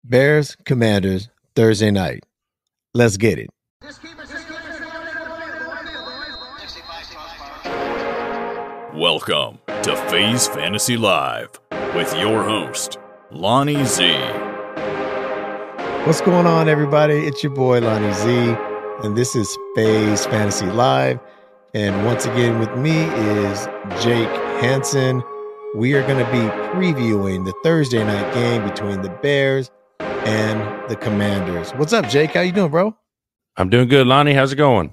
Bears, Commanders, Thursday night. Let's get it. Welcome to FaZe Fantasy Live with your host, Lonnie Z. What's going on, everybody? It's your boy, Lonnie Z, and this is FaZe Fantasy Live. And once again with me is Jake HANSON. We are going to be previewing the Thursday night game between the Bears and the Commanders. What's up, Jake? How you doing, bro? I'm doing good, Lonnie. How's it going?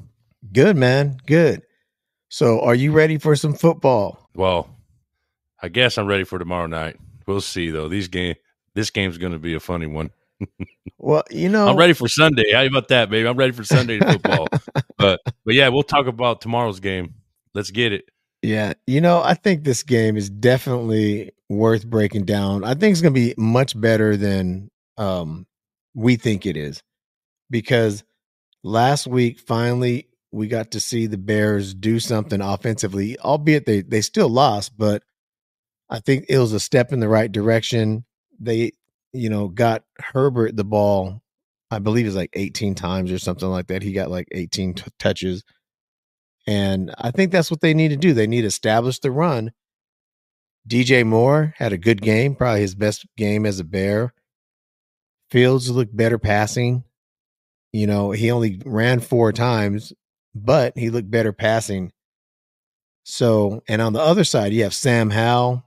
Good, man. Good. So are you ready for some football? Well, I guess I'm ready for tomorrow night. We'll see, though. This game's going to be a funny one. Well, I'm ready for Sunday. How about that, baby? I'm ready for Sunday football. but yeah, we'll talk about tomorrow's game. Let's get it. Yeah, I think this game is definitely worth breaking down. I think it's going to be much better than we think it is, because last week, finally, we got to see the Bears do something offensively, albeit they still lost, but I think it was a step in the right direction. They, got Herbert the ball, I believe it's like 18 times or something like that. He got like 18 touches. And I think that's what they need to do. They need to establish the run. DJ Moore had a good game, probably his best game as a Bear. Fields looked better passing. He only ran 4 times, but he looked better passing. So, and on the other side, you have Sam Howell,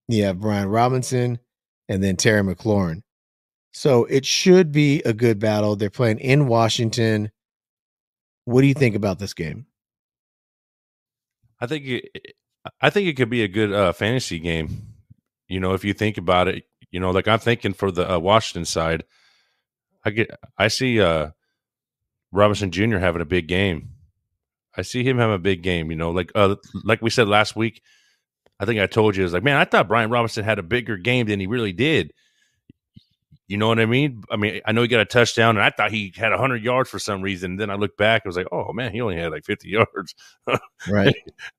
you have Brian Robinson, and then Terry McLaurin. So it should be a good battle. They're playing in Washington. What do you think about this game? I think it could be a good fantasy game. If you think about it, like I'm thinking for the Washington side, I see Robinson Jr. having a big game. I see him having a big game. Like we said last week, I think I told you, I was like, man, I thought Brian Robinson had a bigger game than he really did. You know what I mean? I know he got a touchdown, and I thought he had 100 yards for some reason. And then I looked back, I was like, oh man, he only had like 50 yards. Right.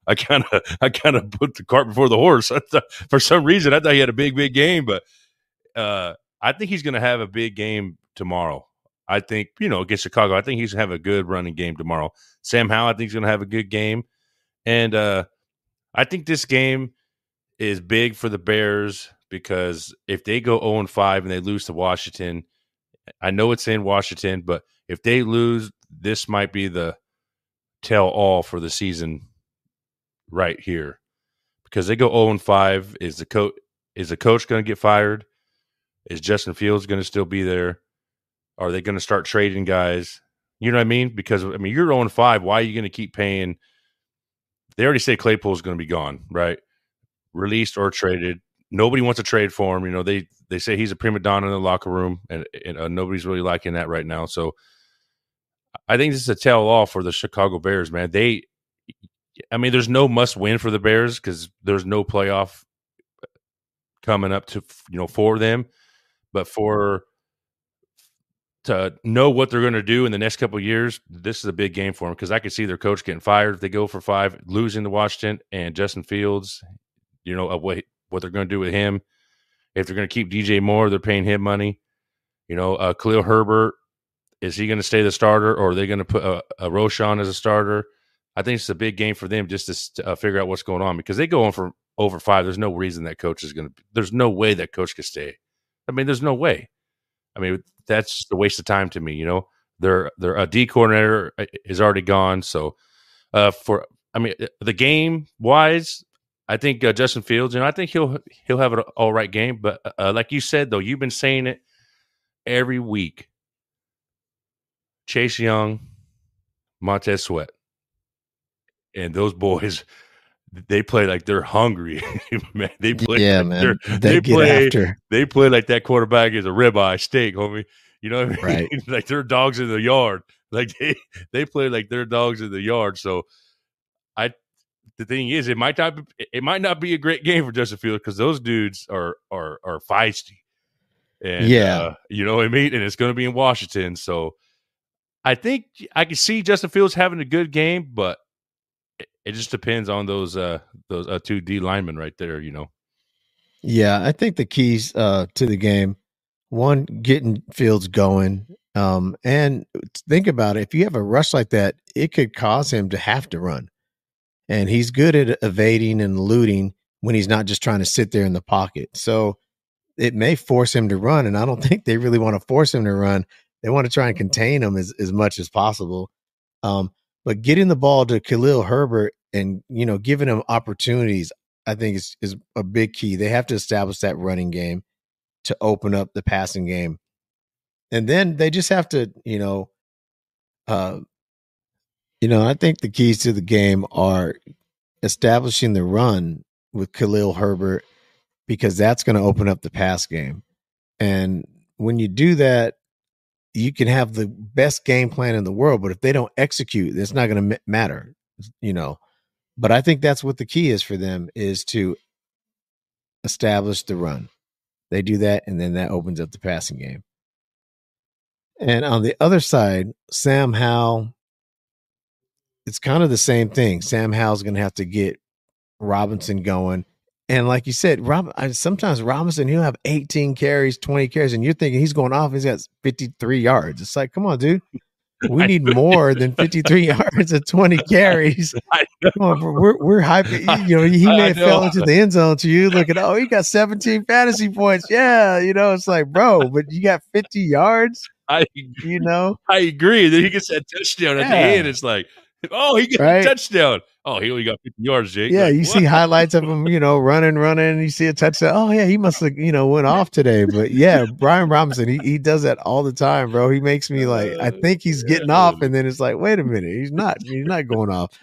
I kind of put the cart before the horse. For some reason, I thought he had a big game, but I think he's going to have a big game tomorrow. I think, against Chicago, I think he's going to have a good running game tomorrow. Sam Howell, I think, he's going to have a good game. And I think this game is big for the Bears because if they go 0-5 and they lose to Washington, I know it's in Washington, but if they lose, this might be the tell-all for the season right here. Because they go 0-5, is the coach going to get fired? Is Justin Fields going to still be there? Are they going to start trading guys? You know what I mean? Because, you're 0-5. Why are you going to keep paying? They already say Claypool's going to be gone, right? Released or traded. Nobody wants to trade for him. They say he's a prima donna in the locker room, and nobody's really liking that right now. So I think this is a tell-all for the Chicago Bears, man. There's no must-win for the Bears because there's no playoff coming up for them. But to know what they're going to do in the next couple of years, this is a big game for them because I could see their coach getting fired if they go for 5, losing to Washington, and Justin Fields, what they're going to do with him. If they're going to keep DJ Moore, they're paying him money. Khalil Herbert, is he going to stay the starter, or are they going to put a Roschon as a starter? I think it's a big game for them just to figure out what's going on because they go on for over 5. There's no reason that coach is going to – there's no way that coach could stay. There's no way. That's just a waste of time to me, Their D coordinator is already gone. So, the game-wise – I think Justin Fields, I think he'll have an all right game. But like you said, though, you've been saying it every week. Chase Young, Montez Sweat, and those boys, they play like they're hungry. Man, they play. Yeah, like man. They play after. They play like that quarterback is a ribeye steak, homie. You know what I mean? Right. Like they're dogs in the yard. Like they play like they're dogs in the yard. So the thing is, it might not be a great game for Justin Fields because those dudes are feisty, and you know what I mean. And it's going to be in Washington, so I think I can see Justin Fields having a good game, but it just depends on those 2 D linemen right there. Yeah, I think the keys to the game one, getting Fields going. And think about it. If you have a rush like that, it could cause him to have to run. And he's good at evading and eluding when he's not just trying to sit there in the pocket. So it may force him to run. And I don't think they really want to force him to run. They want to try and contain him as much as possible. But getting the ball to Khalil Herbert and, giving him opportunities, I think is a big key. They have to establish that running game to open up the passing game. And then they just have to, I think the keys to the game are establishing the run with Khalil Herbert, because that's going to open up the pass game. And when you do that, you can have the best game plan in the world, but if they don't execute, it's not going to matter, But I think that's what the key is for them, is to establish the run. They do that, and then that opens up the passing game. And on the other side, Sam Howell, it's kind of the same thing. Sam Howell's going to have to get Robinson going. And like you said, sometimes Robinson, he'll have 18 carries, 20 carries, and you're thinking he's going off. He's got 53 yards. It's like, come on, dude. We need more than 53 yards and 20 carries. Come on, we're hyping. He may have fell into the end zone to you looking, he got 17 fantasy points. Yeah, it's like, bro, but you got 50 yards. I agree. Then he gets that touchdown at the end. It's like, he got a touchdown. Oh, he only got 50 yards, Jake. Yeah, like, you see highlights of him, running. You see a touchdown. Oh, yeah, he must have, went off today. But yeah, Brian Robinson, he does that all the time, bro. He makes me like, I think he's getting off, and then it's like, wait a minute, he's not going off.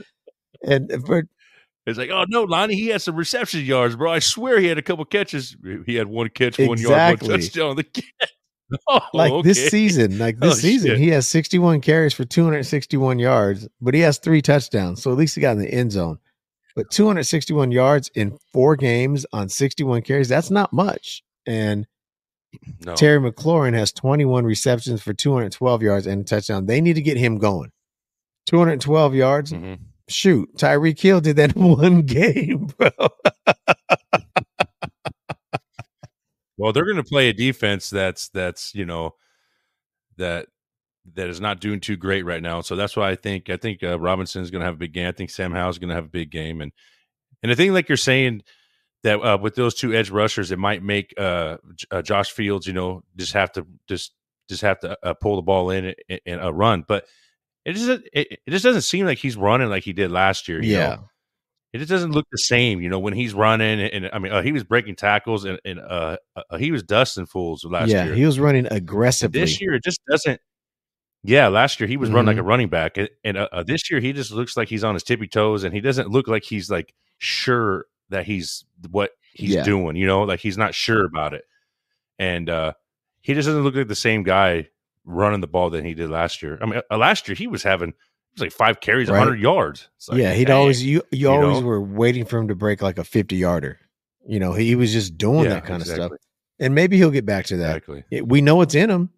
And it's like, oh no, Lonnie, he had some reception yards, bro. I swear he had a couple catches. He had one catch, 1 yard, one touchdown on the catch. This season, he has 61 carries for 261 yards, but he has 3 touchdowns. So at least he got in the end zone. But 261 yards in 4 games on 61 carries, that's not much. And Terry McLaurin has 21 receptions for 212 yards and a touchdown. They need to get him going. 212 yards. Mm-hmm. Shoot, Tyreek Hill did that in 1 game, bro. Well, they're going to play a defense that's that is not doing too great right now. So that's why I think Robinson is going to have a big game. I think Sam Howell's going to have a big game, and I think, like you're saying, that with those 2 edge rushers, it might make Josh Fields, just have to pull the ball in and run. But it just doesn't seem like he's running like he did last year. You know? It just doesn't look the same, when he's running. And I mean, he was breaking tackles and he was dusting fools last year. Yeah, he was running aggressively. This year, it just doesn't. Yeah, last year he was running like a running back, and this year he just looks like he's on his tippy toes, and he doesn't look like he's like sure that he's what he's doing. Like he's not sure about it, and he just doesn't look like the same guy running the ball than he did last year. I mean, last year he was like 5 carries, 100 yards. Like, he'd always you always were waiting for him to break like a 50-yarder. He was just doing that kind of stuff. And maybe he'll get back to that. Exactly. We know it's in him.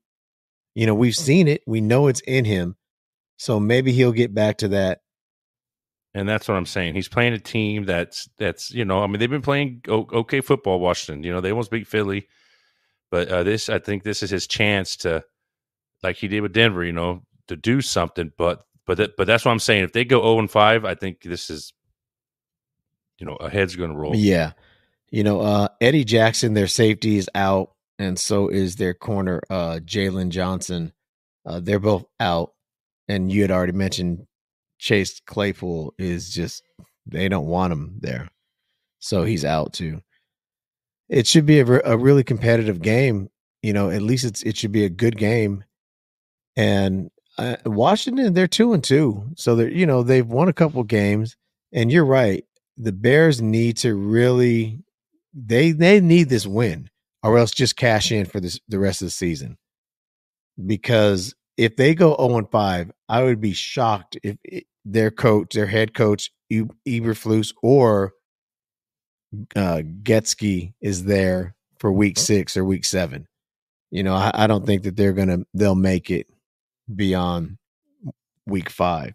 We've seen it. We know it's in him. So maybe he'll get back to that. And that's what I'm saying. He's playing a team that's they've been playing okay football, Washington. They almost beat Philly. But I think this is his chance to, like he did with Denver, to do something. But that's what I'm saying. If they go 0-5, I think this is, a head's going to roll. Yeah. Eddie Jackson, their safety, is out, and so is their corner, Jalen Johnson. They're both out. And you had already mentioned Chase Claypool is just, they don't want him there. So he's out too. It should be a really competitive game. At least it should be a good game. And Washington, they're 2-2. So they're, they've won a couple games, and you're right. The Bears need to really, they need this win, or else just cash in for the rest of the season. Because if they go 0-5, I would be shocked if their head coach, Eberflus or Getsky is there for week 6 or week 7. I don't think that they'll make it beyond week 5.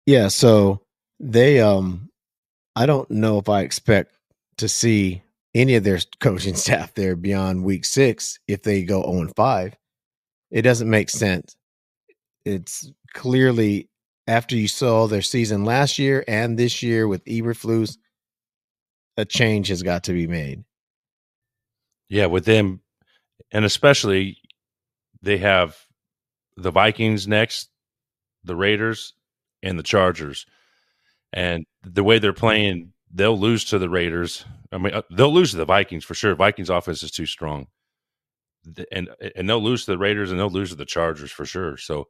Yeah, so they I don't know if I expect to see any of their coaching staff there beyond week 6 if they go 0-5. It doesn't make sense. It's clearly after you saw their season last year and this year with Eberflus, a change has got to be made. Yeah, with them, and especially they have the Vikings next, the Raiders, and the Chargers. And the way they're playing, they'll lose to the Raiders. I mean, they'll lose to the Vikings for sure. Vikings offense is too strong. And they'll lose to the Raiders and they'll lose to the Chargers for sure. So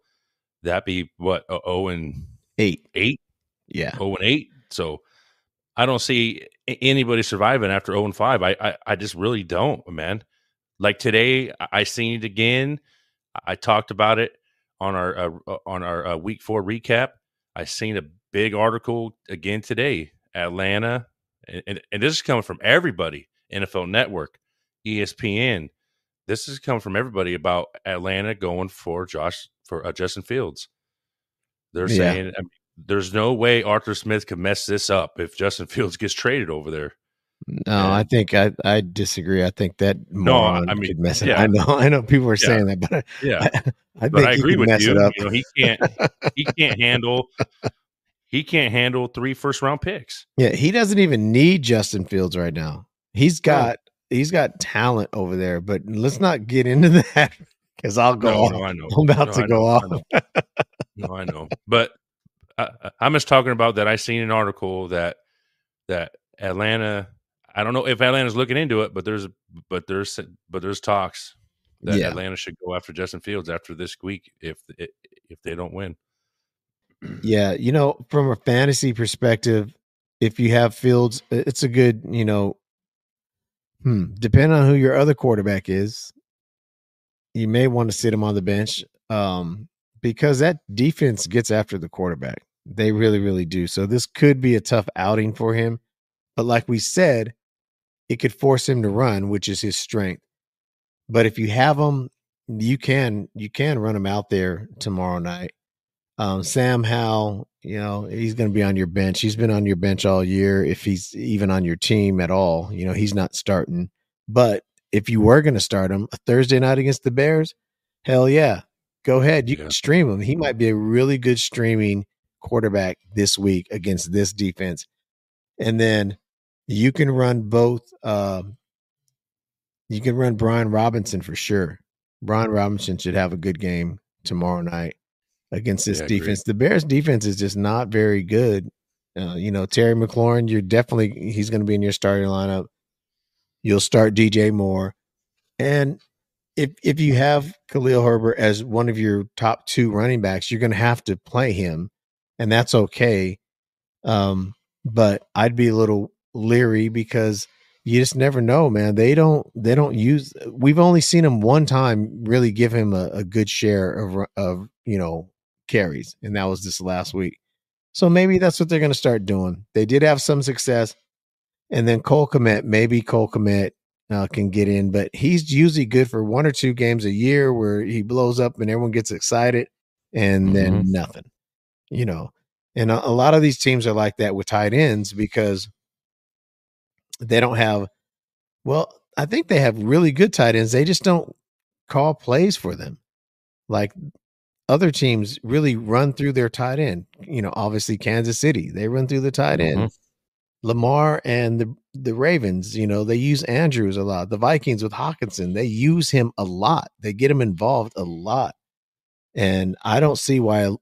that be what, 0-8? Yeah. 0-8. So I don't see anybody surviving after 0-5. I just really don't, man. Like today, I seen it again. I talked about it on our week 4 recap. I seen a big article again today. Atlanta, and this is coming from everybody. NFL Network, ESPN. This is coming from everybody about Atlanta going for Justin Fields. They're saying, I mean, there's no way Arthur Smith could mess this up if Justin Fields gets traded over there. No, I think I disagree. I think that moron could mess it up. I know people are saying that, but I think I agree with you. It up. You know, he can't handle 3 first-round picks. Yeah, he doesn't even need Justin Fields right now. He's got talent over there, but let's not get into that because I'll go off. I know. I'm about to go off. I know. But I'm just talking about that. I seen an article that Atlanta. I don't know if Atlanta's looking into it, but there's talks that Atlanta should go after Justin Fields after this week if they don't win. Yeah, you know, from a fantasy perspective, if you have Fields, it's a good, you know, depending on who your other quarterback is, you may want to sit him on the bench because that defense gets after the quarterback. They really, really do. So this could be a tough outing for him. But like we said, it could force him to run, which is his strength. But if you have him, you can run him out there tomorrow night. Sam Howell, you know, he's going to be on your bench. He's been on your bench all year. If he's even on your team at all, you know, he's not starting. But if you were going to start him a Thursday night against the Bears, hell yeah, go ahead. You can stream him. He might be a really good streaming quarterback this week against this defense. And then you can run both. You can run Brian Robinson for sure. Brian Robinson should have a good game tomorrow night against this defense. The Bears defense is just not very good. You know, Terry McLaurin, he's going to be in your starting lineup. You'll start DJ Moore. And if you have Khalil Herbert as one of your top 2 running backs, you're going to have to play him, and that's okay. But I'd be a little leery because you just never know, man. They don't use. We've only seen him one time really give him a good share of you know, carries, and that was this last week. So maybe that's what they're going to start doing. They did have some success, and then Cole Kmet can get in, but he's usually good for 1 or 2 games a year where he blows up and everyone gets excited, and then nothing, you know. And a lot of these teams are like that with tight ends because they don't have. Well, I think they have really good tight ends. They just don't call plays for them. Like other teams really run through their tight end. You know, obviously Kansas City, they run through the tight end. Lamar and the Ravens, you know, they use Andrews a lot. The Vikings with Hawkinson, they use him a lot. They get him involved a lot. And I don't see why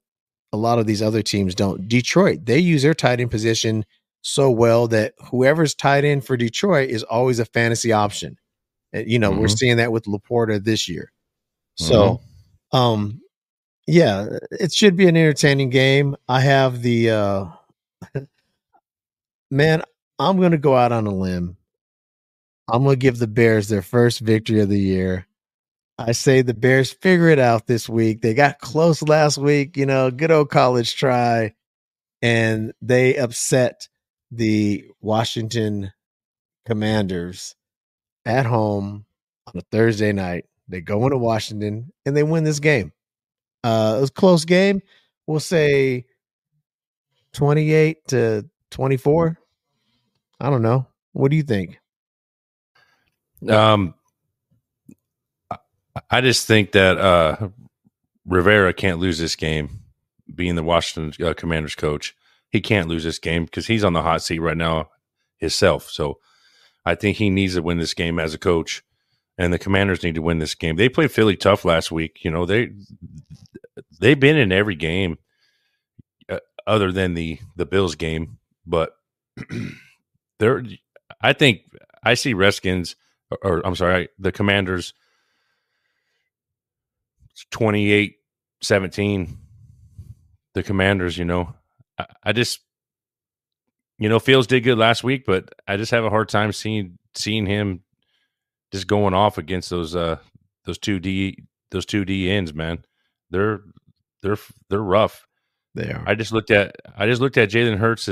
a lot of these other teams don't. Detroit, they use their tight end position so well that whoever's tight end for Detroit is always a fantasy option. You know, we're seeing that with Laporta this year. So, yeah, it should be an entertaining game. I have the man, I'm going to go out on a limb. I'm going to give the Bears their first victory of the year. I say the Bears figure it out this week. They got close last week, you know, good old college try, and they upset the Washington Commanders at home on a Thursday night. They go into Washington and they win this game. It was a close game. We'll say 28-24. I don't know. What do you think? I just think that Rivera can't lose this game. Being the Washington Commanders coach, he can't lose this game because he's on the hot seat right now himself. So I think he needs to win this game as a coach, and the Commanders need to win this game. They played Philly tough last week. You know, they've been in every game other than the Bills game, but they're. I think I see Redskins, or I'm sorry, the Commanders 28-17. The Commanders, you know, I just, you know, Fields did good last week, but I just have a hard time seeing him just going off against those two D ends, man. They're rough. They are. I just looked at Jalen Hurts'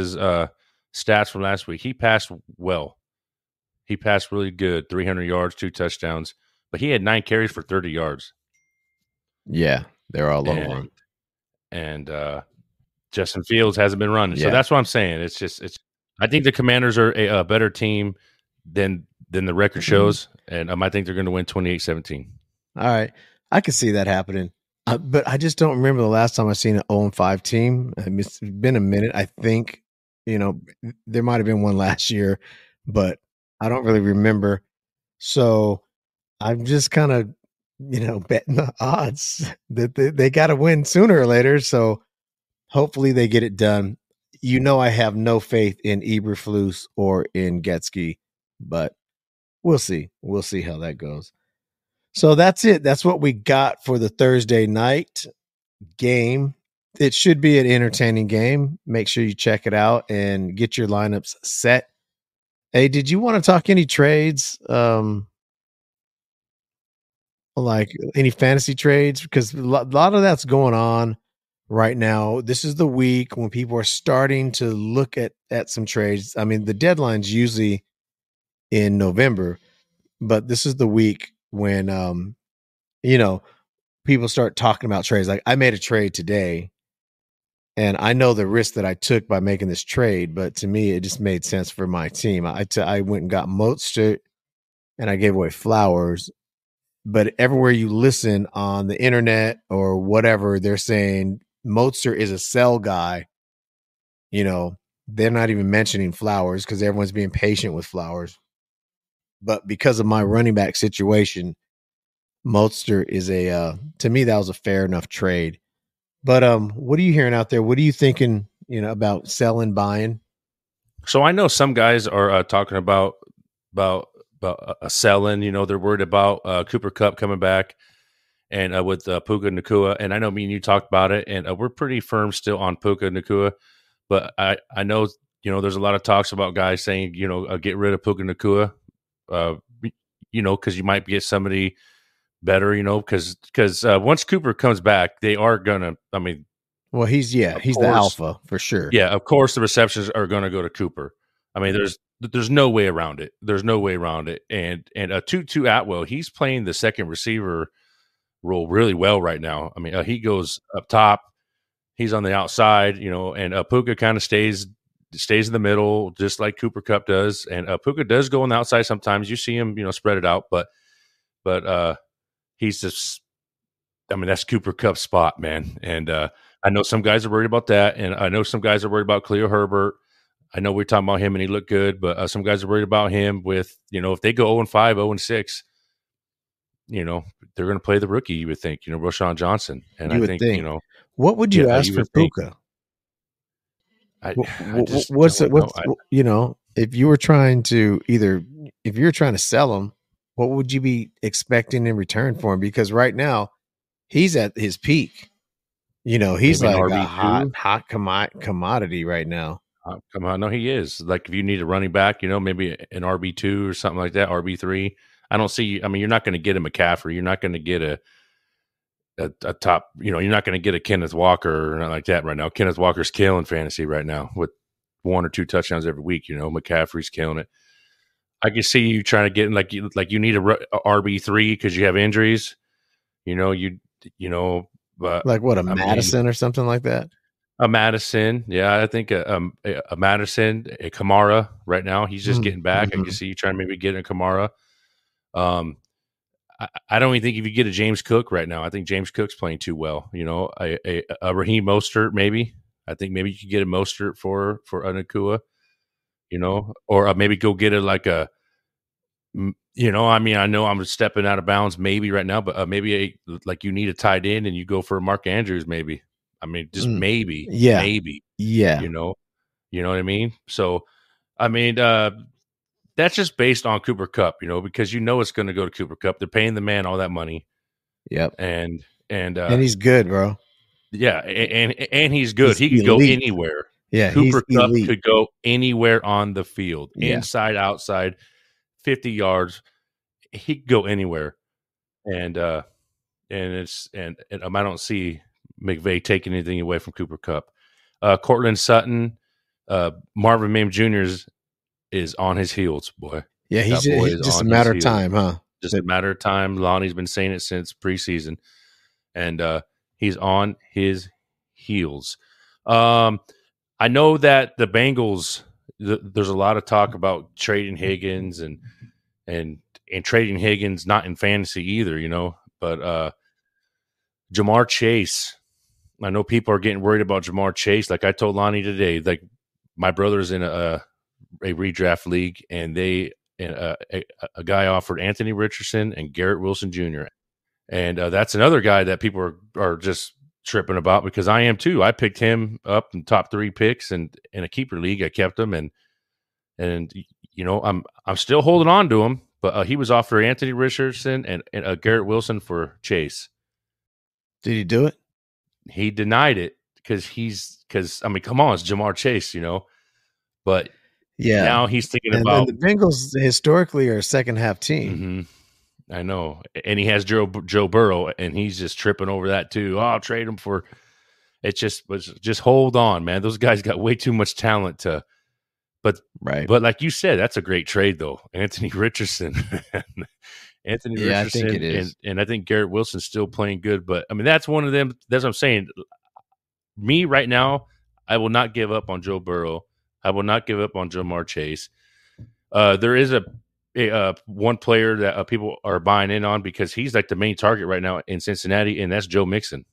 stats from last week. He passed well. He passed really good, 300 yards, 2 touchdowns, but he had 9 carries for 30 yards. Yeah, they're all over him. And Justin Fields hasn't been running. Yeah. So that's what I'm saying. It's I think the Commanders are a better team than the record shows, and I think they're going to win 28-17. All right. I can see that happening. But I just don't remember the last time I seen an 0-5 team. It's been a minute. I think, you know, there might have been one last year, but I don't really remember. So I'm just kind of, you know, betting the odds that they got to win sooner or later. So hopefully they get it done. You know, I have no faith in Eberflus or in Getsky, but we'll see. We'll see how that goes. So that's it. That's what we got for the Thursday night game. It should be an entertaining game. Make sure you check it out and get your lineups set. Hey, did you want to talk any trades? Like any fantasy trades? Because a lot of that's going on right now. This is the week when people are starting to look at some trades. I mean, the deadline's usually in November, but this is the week when you know, people start talking about trades. Like I made a trade today, and I know the risk that I took by making this trade, but to me, it just made sense for my team. I went and got Mostert, and I gave away Flowers. But everywhere you listen on the internet or whatever, they're saying Mostert is a sell guy. You know, they're not even mentioning Flowers because everyone's being patient with Flowers. But because of my running back situation, Mostert is to me, that was a fair enough trade. But what are you hearing out there? What are you thinking, you know, about selling, buying? So I know some guys are talking about selling. You know, they're worried about Cooper Kupp coming back and with Puka Nacua. And I know me and you talked about it, and we're pretty firm still on Puka Nacua. But I know, you know, there's a lot of talks about guys saying, you know, get rid of Puka Nacua, you know, because you might get somebody better, you know, because once Cooper comes back, they are gonna. I mean, well, he's the alpha for sure. Yeah, of course, the receptions are going to go to Cooper. I mean, there's no way around it. There's no way around it. And Tutu Atwell, he's playing the second receiver role really well right now. I mean, he goes up top, he's on the outside, you know, and Puka kind of stays in the middle, just like Cooper Kupp does. And Puka does go on the outside sometimes. You see him, you know, spread it out, but he's just, I mean, that's Cooper Kupp's spot, man. And I know some guys are worried about that, and I know some guys are worried about Khalil Herbert. I know we're talking about him, and he looked good, but some guys are worried about him with, you know, if they go 0-5, 0-6, you know, they're going to play the rookie, you would think, you know, Rashawn Johnson. And I think, you know. What would you ask for Puka? You know, if you were trying to sell him, what would you be expecting in return for him? Because right now he's at his peak. You know, he's maybe like a hot commodity right now. Come on, no, he is. Like if you need a running back, you know, maybe an RB2 or something like that, RB3. I don't see. I mean, you're not going to get a McCaffrey. You're not going to get a top. You know, you're not going to get a Kenneth Walker or nothing like that right now. Kenneth Walker's killing fantasy right now with 1 or 2 touchdowns every week. You know, McCaffrey's killing it. I can see you trying to get like you need a RB3 because you have injuries. You know, you know. Like what, Madison or something like that? A Madison, yeah, I think a Madison, a Kamara right now. He's just getting back. I can see you trying to maybe get a Kamara. I don't even think if you get a James Cook right now, I think James Cook's playing too well. You know, a Raheem Mostert maybe. I think maybe you could get a Mostert for Anakua. You know, or maybe go get it like a. You know, I mean, I know I'm stepping out of bounds maybe right now, but maybe like you need a tight end and you go for a Mark Andrews maybe. I mean, just maybe, Yeah. maybe. Yeah. You know what I mean. So, I mean, that's just based on Cooper Cup, you know, because you know it's going to go to Cooper Cup. They're paying the man all that money, Yep. and And he's good, bro. yeah, and he's good. He's He could go elite. anywhere. Yeah, he's Cooper Cup elite. could go anywhere on the field, Yeah. inside, outside, 50 yards. He could go anywhere, and I don't see McVay taking anything away from Cooper Cup. Cortland Sutton, Marvin Mims Jr. is on his heels, boy. Yeah, That boy he's is just a on his matter of heels. time, huh? Just a matter of time. Lonnie's been saying it since preseason, and he's on his heels. I know that the Bengals. There's a lot of talk about trading Higgins and trading Higgins, not in fantasy either, you know. But Jamar Chase, I know people are getting worried about Jamar Chase. Like I told Lonnie today, like my brother's in a redraft league, and a guy offered Anthony Richardson and Garrett Wilson Jr. And that's another guy that people are just tripping about because I am too. I picked him up in top 3 picks and in a keeper league. I kept him and you know I'm still holding on to him. But he was offered Anthony Richardson and Garrett Wilson for Chase. Did he do it? He denied it because I mean, come on, it's Jamar Chase, you know. But Yeah. now he's thinking And about the Bengals historically are a second half team. Mm-hmm. I know, and he has Joe Burrow, and he's just tripping over that too. Oh, I'll trade him for. It just hold on, man. Those guys got way too much talent to. But like you said, that's a great trade though, Anthony Richardson. Richardson, I think it is. And I think Garrett Wilson's still playing good. But I mean, that's one of them. That's what I'm saying. Me right now, I will not give up on Joe Burrow. I will not give up on Jamar Chase. There is a one player that people are buying in on because he's like the main target right now in Cincinnati, and that's Joe Mixon.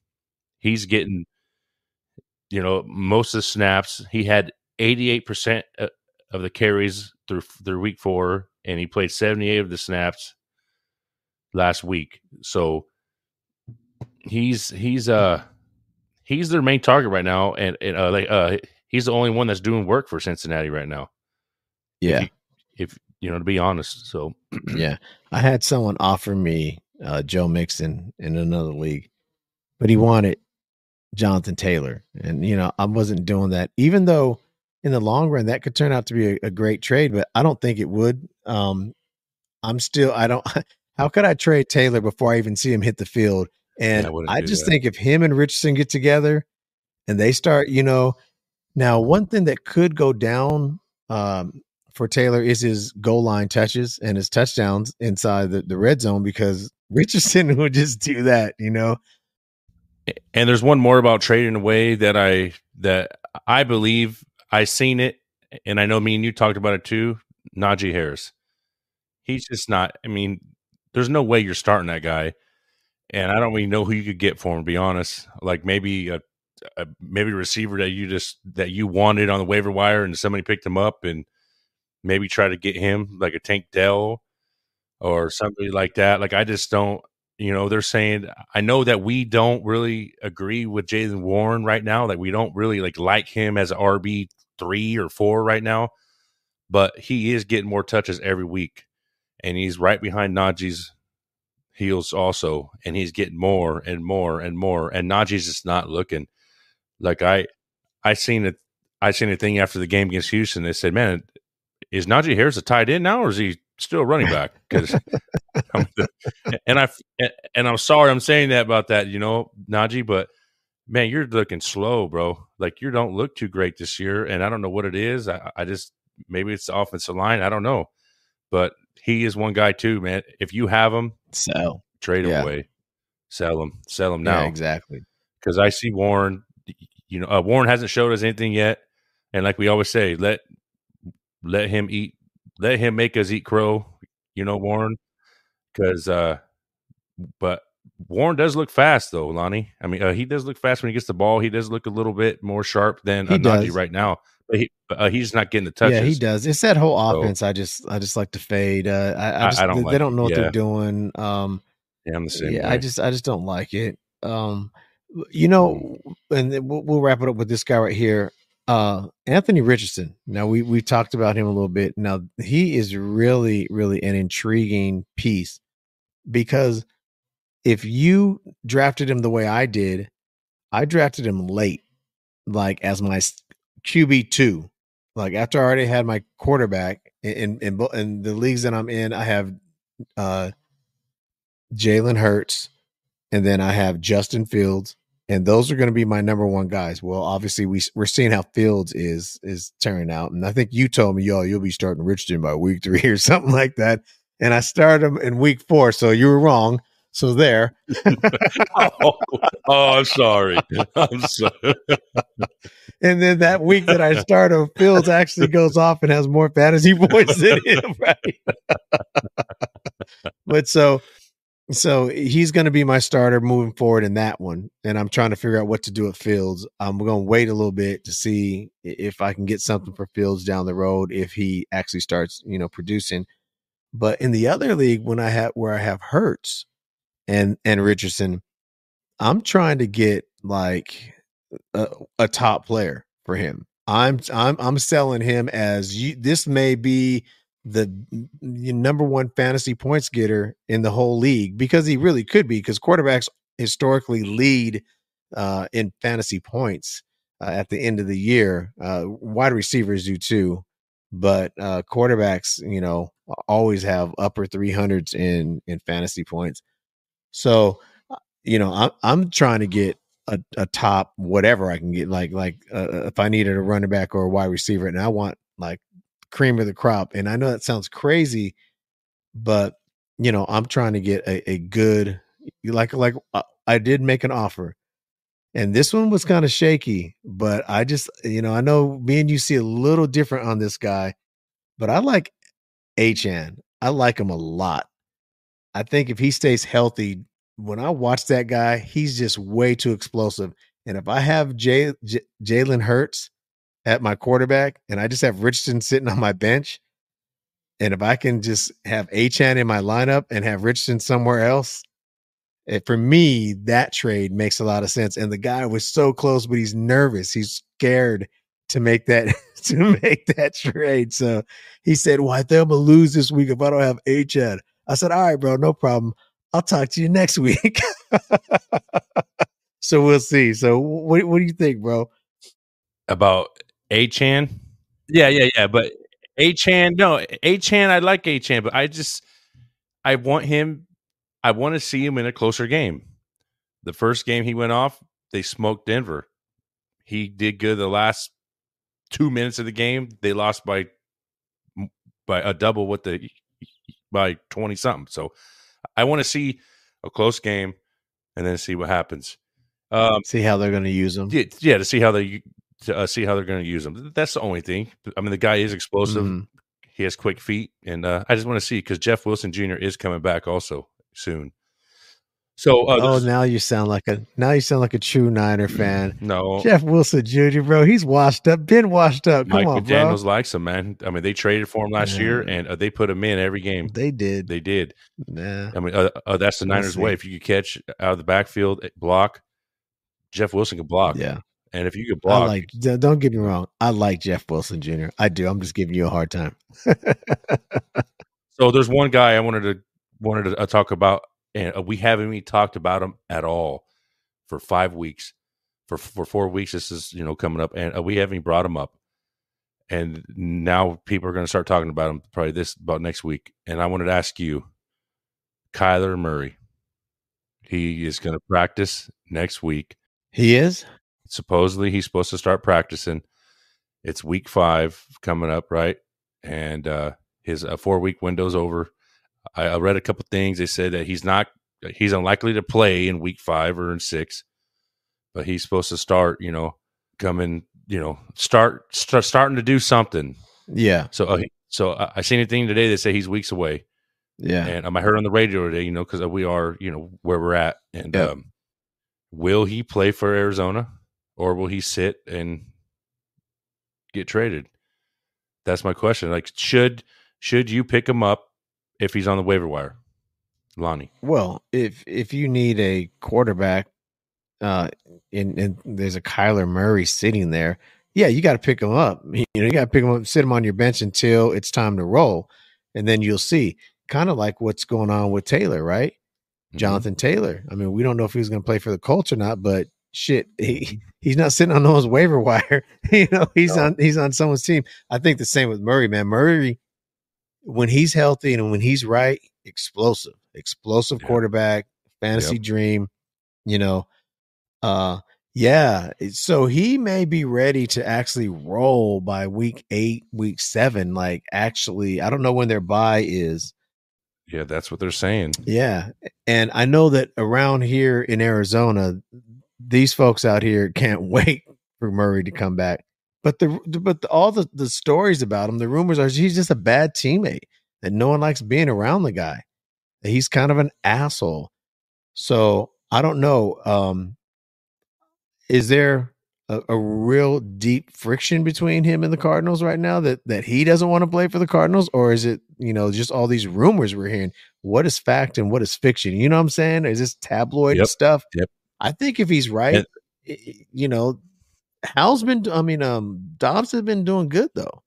He's getting, you know, most of the snaps. He had 88% of the carries through week 4, and he played 78 of the snaps last week. So he's their main target right now, and he's the only one that's doing work for Cincinnati right now. Yeah, if you know, to be honest. So yeah, I had someone offer me Joe Mixon in another league, but he wanted Jonathan Taylor, and you know I wasn't doing that. Even though in the long run that could turn out to be a great trade, but I don't think it would. I'm still I don't. How could I trade Taylor before I even see him hit the field? And I just think if him and Richardson get together and they start, you know, now one thing that could go down for Taylor is his goal line touches and his touchdowns inside the red zone because Richardson would just do that, you know. And there's one more about trading away that I believe I seen it, and I know me and you talked about it too. Najee Harris, he's just not. I mean, there's no way you're starting that guy, and I don't really know who you could get for him. To be honest, like maybe a receiver that you wanted on the waiver wire, and somebody picked him up, and maybe try to get him like a Tank Dell or somebody like that. Like I just don't. You know, they're saying, I know that we don't really agree with Jaylen Warren right now. Like we don't really like him as an RB3 or 4 right now, but he is getting more touches every week, and he's right behind Najee's heels also, and he's getting more and more and more. And Najee's just not looking like I seen a thing after the game against Houston. They said, "Man, is Najee Harris a tight end now, or is he still a running back?" Because I'm sorry I'm saying that about that, you know, Najee, but man, you're looking slow, bro. Like you don't look too great this year, and I don't know what it is. I just maybe it's the offensive line. I don't know, but he is one guy too, man. If you have him, trade him away, sell him now. Yeah, exactly. Because I see Warren. You know, Warren hasn't showed us anything yet, and like we always say, let him eat. Let him make us eat crow. You know, Warren. because but Warren does look fast though, Lonnie. I mean, he does look fast when he gets the ball. He does look a little bit more sharp than He Najee does. right now, but he's not getting the Yeah, he touches. does. It's that whole So offense. I just like to fade. I just I don't they like don't it. know what they're Yeah, doing. yeah, I'm the same Yeah, way. I just don't like it. You Mm. know, and then we'll wrap it up with this guy right here. Anthony Richardson. Now we talked about him a little bit. Now he is really an intriguing piece because if you drafted him the way I did, I drafted him late, like as my QB2. Like after I already had my quarterback in the leagues that I'm in, I have uh Jalen Hurts, and then I have Justin Fields, and those are going to be my number one guys. Well, obviously we're seeing how Fields is turning out, and I think you told me, you'll be starting Richardson by week 3 or something like that, and I started him in week 4, so you were wrong. So there. Oh, I'm sorry. I'm sorry. And then that week that I start him, Fields actually goes off and has more fantasy points than him, right? But so he's going to be my starter moving forward in that one, and I'm trying to figure out what to do at Fields. I'm going to wait a little bit to see if I can get something for Fields down the road if he actually starts, producing. But in the other league, where I have Hurts and Richardson, I'm trying to get like a top player for him. I'm selling him as this may be the number one fantasy points getter in the whole league, because he really could be, because quarterbacks historically lead in fantasy points at the end of the year. Wide receivers do too, but quarterbacks, always have upper 300s in fantasy points. So I'm trying to get a top whatever I can get, like if I needed a running back or a wide receiver, and I want like cream of the crop. And I know that sounds crazy, but I'm trying to get a good, I did make an offer, and this one was kind of shaky, but I just, I know me and you see a little different on this guy, but I like HN. I like him a lot. I think if he stays healthy, when I watch that guy, he's just way too explosive. And if I have Jalen Hurts at my quarterback, and I just have Richardson sitting on my bench, and if I can just have Achan in my lineup and have Richardson somewhere else, for me, that trade makes a lot of sense. And the guy was so close, but he's nervous. He's scared to make that to make that trade. So he said, "Well, I think I'm gonna lose this week if I don't have Achan." I said, "All right, bro, no problem. I'll talk to you next week." So we'll see. So what do you think, bro? About Achan? Yeah. But Achan, no, Achan, I like Achan, but I want him. I want to see him in a closer game. The first game he went off, they smoked Denver. He did good the last 2 minutes of the game. They lost by a double by 20 something. So I want to see a close game and then see what happens. See how they're going to use them. Yeah, to see how they see how they're going to use him. That's the only thing. I mean, the guy is explosive. Mm-hmm. He has quick feet, and I just want to see, because Jeff Wilson Jr. is coming back also soon. So now you sound like a true Niner fan. no, Jeff Wilson Jr., bro, he's washed up, been washed up. Come Mike on, McDaniels bro. likes him, man. I mean, they traded for him last year, and they put him in every game. They did. They did. Nah. I mean, that's the Niners' way. If you could catch out of the backfield, block, Jeff Wilson could block. Yeah. And if you could block, don't get me wrong, I like Jeff Wilson Jr. I do. I'm just giving you a hard time. So there's one guy I wanted to talk about, and we haven't even talked about him at all for 5 weeks. For 4 weeks, this is coming up, and we haven't even brought him up. And now people are going to start talking about him probably about next week. And I wanted to ask you, Kyler Murray. He is going to practice next week. He is? Supposedly, he's supposed to start practicing. It's week 5 coming up, right? And his 4-week window's over. I read a couple things. They said that he's unlikely to play in week 5 or in 6, but he's supposed to start, starting to do something. Yeah. So I seen a thing today that say he's weeks away. Yeah. And I heard on the radio today, because we are, where we're at. And Yep. will he play for Arizona, or will he sit and get traded? That's my question. Like, should you pick him up if he's on the waiver wire, Lonnie? Well, if you need a quarterback, and there's a Kyler Murray sitting there, yeah, you got to pick him up. You got to pick him up, sit him on your bench until it's time to roll, and then you'll see. Kind of like what's going on with Taylor, right? Mm-hmm. Jonathan Taylor. I mean, we don't know if he's going to play for the Colts or not, but shit, he's not sitting on those waiver wire. He's on someone's team. I think the same with Murray, man. Murray, when he's healthy and when he's right, explosive quarterback, fantasy dream, yeah. So he may be ready to actually roll by week 8, week 7. Like, actually, I don't know when their bye is. Yeah, that's what they're saying. Yeah. And I know that around here in Arizona, these folks out here can't wait for Murray to come back. But all the stories about him, the rumors are he's just a bad teammate, that no one likes being around the guy, that he's kind of an asshole. So I don't know. Is there a real deep friction between him and the Cardinals right now that he doesn't want to play for the Cardinals? Or is it, just all these rumors we're hearing? What is fact and what is fiction? You know what I'm saying? Is this tabloid stuff? Yep. I think if he's right, Dobbs has been doing good though,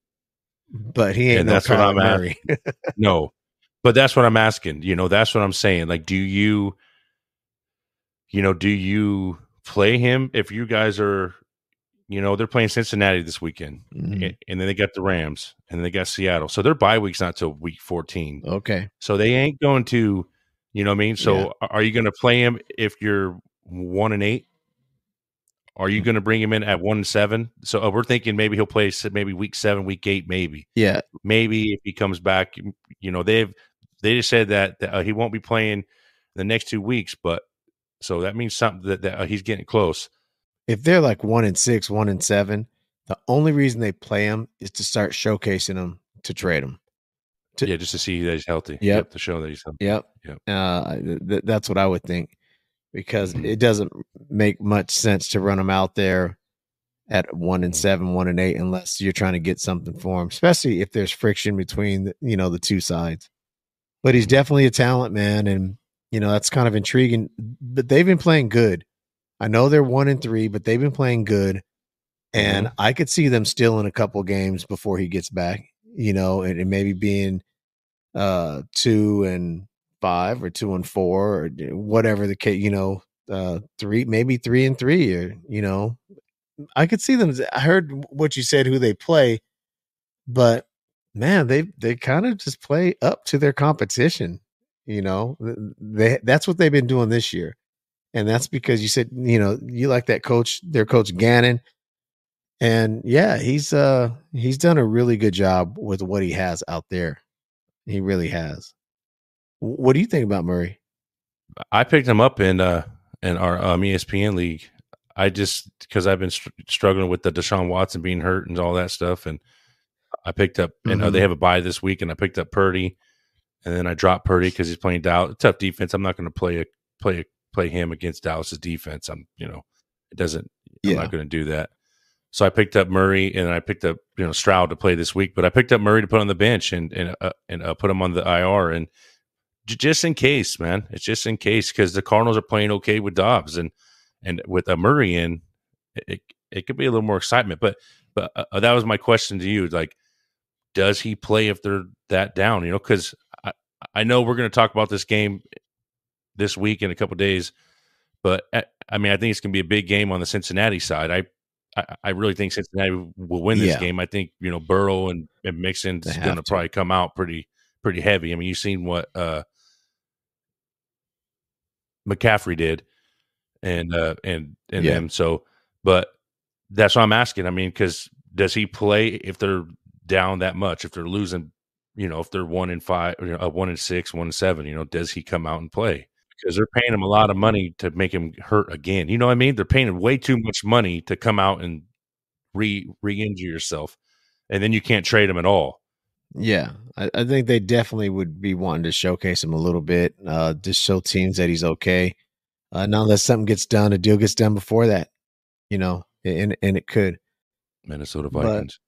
but he ain't no Kyler Murray. No, but that's what I'm asking. That's what I'm saying. Like, do you play him if you guys are, they're playing Cincinnati this weekend, and then they got the Rams, and then they got Seattle. So their bye week's not till week 14. Okay. So they ain't going to, you know what I mean? So are you going to play him if you're 1-8? Are you going to bring him in at 1-7? So we're thinking maybe he'll play maybe week 7, week 8, maybe. Yeah. Maybe if he comes back, they just said that he won't be playing the next 2 weeks, but so that means something that he's getting close. If they're like 1-6, 1-7, the only reason they play him is to start showcasing him to trade him. Just to see that he's healthy. Yep. To show that he's healthy. Yep. That's what I would think, because it doesn't make much sense to run him out there at 1-7, 1-8, unless you're trying to get something for him, especially if there's friction between the two sides. But he's definitely a talent, man, and that's kind of intriguing. But they've been playing good. I know they're 1-3, but they've been playing good, and I could see them still in a couple games before he gets back. And maybe being 2-5 or 2-4 or whatever the case. 3-3, or I could see them. I heard what you said, who they play, but man, they kind of just play up to their competition. That's what they've been doing this year. And that's because you said, you like that coach, their coach Gannon. And yeah, he's done a really good job with what he has out there. He really has. What do you think about Murray? I picked him up in our ESPN league. Because I've been struggling with the Deshaun Watson being hurt and all that stuff. And I picked up, and they have a bye this week, and I picked up Purdy, and then I dropped Purdy because he's playing Dallas. Tough defense. I'm not going to play him against Dallas's defense. I'm not going to do that. So I picked up Murray, and I picked up Stroud to play this week, but I picked up Murray to put on the bench and put him on the IR, and just in case, man. It's just in case, because the Cardinals are playing okay with Dobbs, and with a Murray in, it could be a little more excitement. But that was my question to you. Like, does he play if they're that down? Because I know we're going to talk about this game this week in a couple of days, but I think it's going to be a big game on the Cincinnati side. I really think Cincinnati will win this game. I think Burrow and Mixon's going to probably come out pretty heavy. I mean, you've seen what McCaffrey did. And them. So, but that's what I'm asking. I mean, because does he play if they're down that much? If they're losing, if they're 1-5, 1-6, 1-7, does he come out and play? Because they're paying him a lot of money to make him hurt again. You know what I mean? They're paying him way too much money to come out and re-injure yourself, and then you can't trade him at all. Yeah, I think they definitely would be wanting to showcase him a little bit, just show teams that he's okay. Not unless something gets done, a deal gets done before that, and it could. Minnesota But Vikings.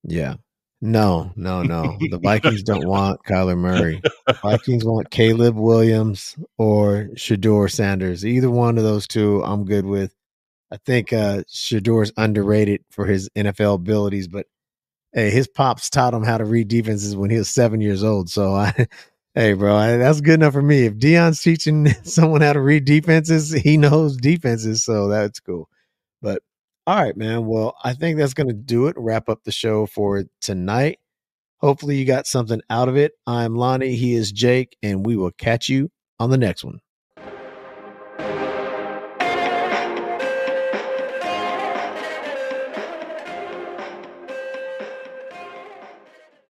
yeah, no. The Vikings don't want Kyler Murray. Vikings want Caleb Williams or Shador Sanders. Either one of those two, I'm good with. I think Shador's underrated for his NFL abilities, but hey, his pops taught him how to read defenses when he was 7 years old. So hey, bro, that's good enough for me. If Dion's teaching someone how to read defenses, he knows defenses, so that's cool. But all right, man. Well, I think that's going to do it. Wrap up the show for tonight. Hopefully, you got something out of it. I'm Lonnie. He is Jake, and we will catch you on the next one.